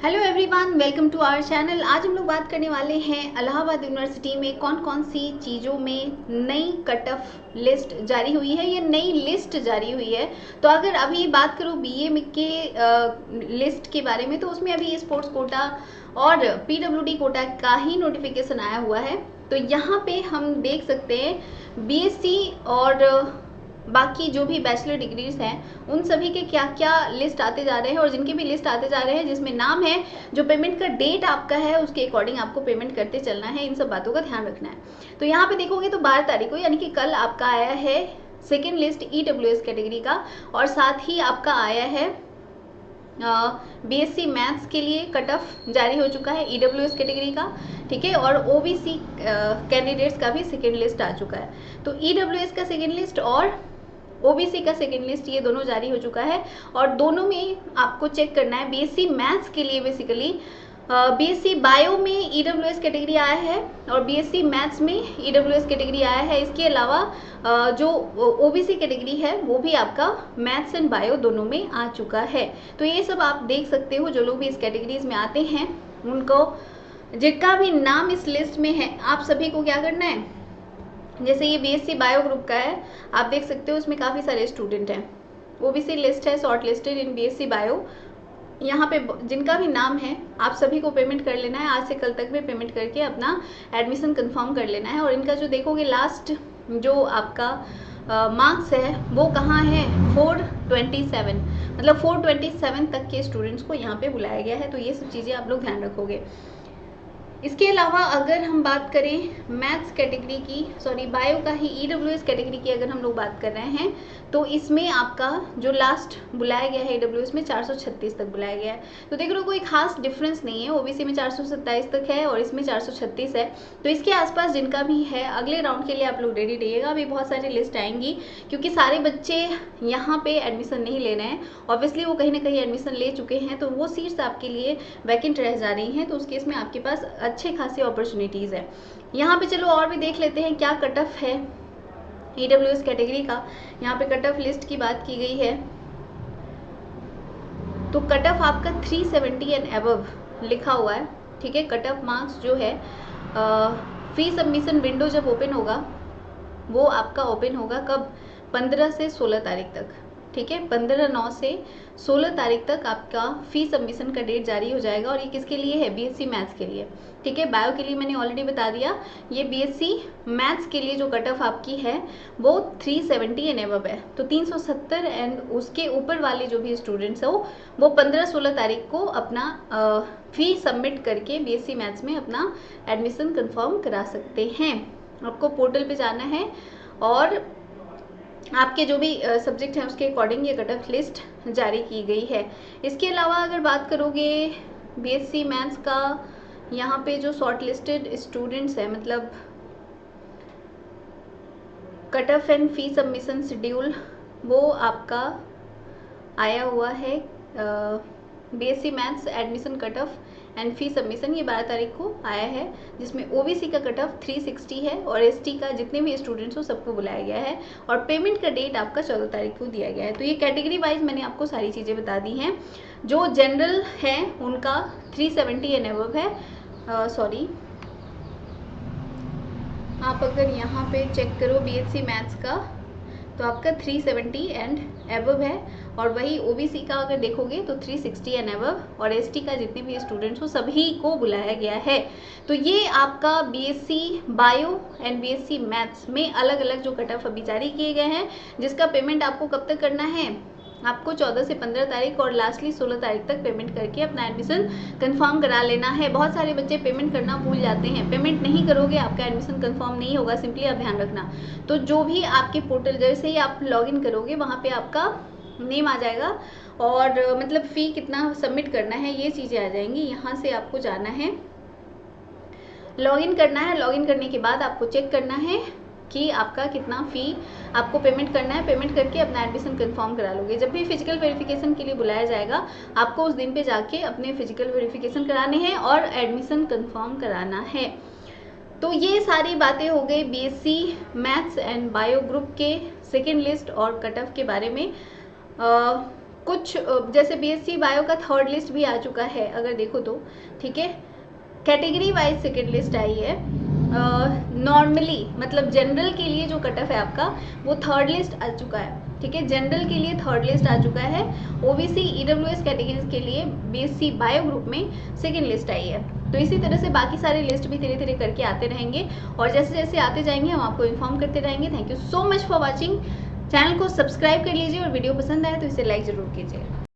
Hello everyone, welcome to our channel. आज हम लोग बात करने वाले हैं इलाहाबाद यूनिवर्सिटी में कौन कौन सी चीज़ों में नई कट ऑफ लिस्ट जारी हुई है या नई लिस्ट जारी हुई है। तो अगर अभी बात करूँ बीए में के लिस्ट के बारे में, तो उसमें अभी स्पोर्ट्स कोटा और पीडब्ल्यूडी कोटा का ही नोटिफिकेशन आया हुआ है। तो यहाँ पे हम देख सकते हैं बीएससी और बाकी जो भी बैचलर डिग्रीज हैं उन सभी के क्या क्या लिस्ट आते जा रहे हैं, और जिनके भी लिस्ट आते जा रहे हैं जिसमें नाम है, जो पेमेंट का डेट आपका है उसके अकॉर्डिंग आपको पेमेंट करते चलना है। इन सब बातों का ध्यान रखना है। तो यहाँ पे देखोगे तो 12 तारीख को यानी कि कल आपका आया है सेकेंड लिस्ट ईडब्ल्यूएस कैटेगरी का, और साथ ही आपका आया है बीएससी मैथ्स के लिए कट ऑफ जारी हो चुका है ईडब्ल्यूएस कैटेगरी का, ठीक है। और ओबीसी कैंडिडेट्स का भी सेकेंड लिस्ट आ चुका है। तो ईडब्ल्यूएस का सेकेंड लिस्ट और ओबीसी का सेकेंड लिस्ट ये दोनों जारी हो चुका है, और दोनों में आपको चेक करना है। बीएससी मैथ्स के लिए बेसिकली बीएससी बायो में ईडब्ल्यूएस कैटेगरी आया है और बीएससी मैथ्स में ईडब्ल्यूएस कैटेगरी आया है। इसके अलावा जो ओबीसी कैटेगरी है वो भी आपका मैथ्स एंड बायो दोनों में आ चुका है। तो ये सब आप देख सकते हो। जो लोग भी इस कैटेगरीज में आते हैं उनको, जिनका भी नाम इस लिस्ट में है, आप सभी को क्या करना है, जैसे ये बीएससी बायो ग्रुप का है, आप देख सकते हो उसमें काफ़ी सारे स्टूडेंट हैं। ओबीसी लिस्ट है short listed in BSc bio. यहाँ पे जिनका भी नाम है आप सभी को पेमेंट कर लेना है। आज से कल तक में पेमेंट करके अपना एडमिशन कंफर्म कर लेना है। और इनका जो देखोगे लास्ट जो आपका मार्क्स है वो कहाँ है, 427, मतलब 427 तक के स्टूडेंट्स को यहाँ पे बुलाया गया है। तो ये सब चीज़ें आप लोग ध्यान रखोगे। इसके अलावा अगर हम बात करें मैथ्स कैटेगरी की, सॉरी बायो का ही ईडब्ल्यूएस कैटेगरी की अगर हम लोग बात कर रहे हैं, तो इसमें आपका जो लास्ट बुलाया गया है ईडब्ल्यूएस में 436 तक बुलाया गया है। तो देख लो कोई खास डिफरेंस नहीं है। ओबीसी में 427 तक है और इसमें 436 है। तो इसके आसपास जिनका भी है, अगले राउंड के लिए आप लोग रेडी रहिएगा। अभी बहुत सारी लिस्ट आएंगी, क्योंकि सारे बच्चे यहाँ पे एडमिशन नहीं लेना है। ऑब्वियसली वो कहीं ना कहीं एडमिशन ले चुके हैं, तो वो सीट्स आपके लिए वैकेंट रह जा रही हैं। तो उस केस में आपके पास अच्छे खासी अपॉर्चुनिटीज़ है यहाँ पे। चलो और भी देख लेते हैं क्या कट ऑफ है ईडब्ल्यूएस कैटेगरी का। यहाँ पे कट ऑफ लिस्ट की बात की गई है, तो कट ऑफ आपका 370 एंड अबव लिखा हुआ है, ठीक है। कट ऑफ मार्क्स जो है, फी सबमिशन विंडो जब ओपन होगा वो आपका ओपन होगा कब, 15 से 16 तारीख तक, ठीक है। 15/9 से 16 तारीख तक आपका फी सबमिशन का डेट जारी हो जाएगा। और ये किसके लिए है, बीएससी मैथ्स के लिए, ठीक है। बायो के लिए मैंने ऑलरेडी बता दिया। ये बीएससी मैथ्स के लिए जो कट ऑफ आपकी है वो 370 एंड अबव है। तो 370 एंड उसके ऊपर वाले जो भी स्टूडेंट्स हो वो 15-16 तारीख को अपना फी सबमिट करके बीएससी मैथ्स में अपना एडमिशन कंफर्म करा सकते हैं। आपको पोर्टल पे जाना है और आपके जो भी सब्जेक्ट हैं उसके अकॉर्डिंग ये कट ऑफ लिस्ट जारी की गई है। इसके अलावा अगर बात करोगे बीएससी मैथ्स का, यहाँ पे जो शॉर्ट लिस्टेड स्टूडेंट्स हैं, मतलब cut off and fee submission schedule वो आपका आया हुआ है। BSc maths admission cut off and fee submission ये 12 तारीख को आया है, जिसमें ओबीसी का कट ऑफ 360 है और एसटी का जितने भी स्टूडेंट्स हो सबको बुलाया गया है। और पेमेंट का डेट आपका 14 तारीख को दिया गया है। तो ये कैटेगरी वाइज मैंने आपको सारी चीज़ें बता दी हैं। जो जनरल है उनका 370 एंड अबव है। सॉरी, आप अगर यहाँ पे चेक करो बीएससी मैथ्स का तो आपका 370 एंड अबव है, और वही ओबीसी का अगर देखोगे तो 360 एंड अबव, और एसटी का जितने भी स्टूडेंट्स हो सभी को बुलाया गया है। तो ये आपका BSc bio and BSc maths में अलग अलग जो कट ऑफ अभी जारी किए गए हैं, जिसका पेमेंट आपको कब तक करना है, आपको 14 से 15 तारीख और लास्टली 16 तारीख तक पेमेंट करके अपना एडमिशन कंफर्म करा लेना है। बहुत सारे बच्चे पेमेंट करना भूल जाते हैं, पेमेंट नहीं करोगे आपका एडमिशन कंफर्म नहीं होगा, सिंपली आप ध्यान रखना। तो जो भी आपके पोर्टल जैसे ही आप लॉगिन करोगे वहाँ पे आपका नेम आ जाएगा और मतलब फ़ी कितना सबमिट करना है ये चीज़ें आ जाएंगी। यहाँ से आपको जाना है, लॉगिन करना है। लॉगिन करने के बाद आपको चेक करना है कि आपका कितना फ़ी आपको पेमेंट करना है। पेमेंट करके अपना एडमिशन कंफर्म करा लोगे। जब भी फिजिकल वेरिफिकेशन के लिए बुलाया जाएगा आपको उस दिन पे जाके अपने फिजिकल वेरिफिकेशन कराने हैं और एडमिशन कंफर्म कराना है। तो ये सारी बातें हो गई BSc maths and bio group के सेकेंड लिस्ट और कट ऑफ के बारे में। कुछ जैसे बीएससी बायो का थर्ड लिस्ट भी आ चुका है अगर देखो तो, ठीक है। कैटेगरी वाइज सेकेंड लिस्ट आई है। नॉर्मली मतलब जनरल के लिए जो कट ऑफ है आपका वो थर्ड लिस्ट आ चुका है, ठीक है। जनरल के लिए थर्ड लिस्ट आ चुका है। ओबीसी ईडब्ल्यूएस कैटेगरीज के लिए बीएससी बायो ग्रुप में सेकेंड लिस्ट आई है। तो इसी तरह से बाकी सारे लिस्ट भी धीरे धीरे करके आते रहेंगे और जैसे जैसे आते जाएंगे हम आपको इन्फॉर्म करते रहेंगे। Thank you so much for watching. Channel को सब्सक्राइब कर लीजिए और वीडियो पसंद आए तो इसे लाइक जरूर कीजिए।